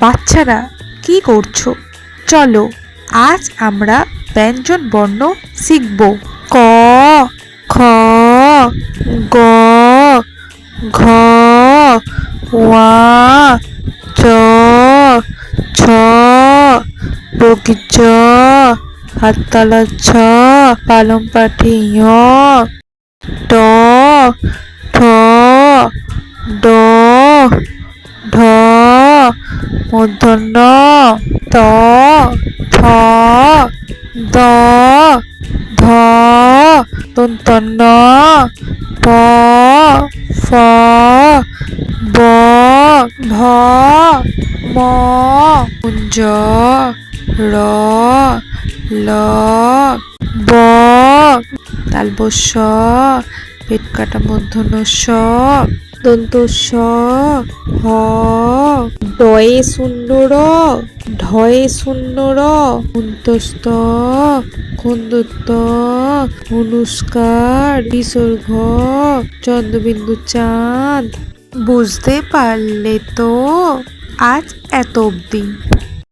বাচ্চারা কি করছো? চলো আজ আমরা ব্যঞ্জন বর্ণ শিখব। ক, খ, গ, ঘ, ওয়া, চ, ছ, বগিচ, হাততালা ছ, পালং পাঠি ঞ, ট, ঠ, ড, ঢ, মূর্ধন্য ত, থ, দ, ধ, দন্তন্য প, ফ, ব, ভ, ম, কুঞ্জ, র, ল, ব, তালবস্য, পেট কাটা মূর্ধন্য স, দন্ত স, হ, ডয়ে শূন্য র, ঢয়ে শূন্য র, অন্তস্থ, খন্দত্ব, অনুষ্কার, বিসর্গ, চন্দ্রবিন্দু চাঁদ। বুঝতে পারলে তো? আজ এত অবধি।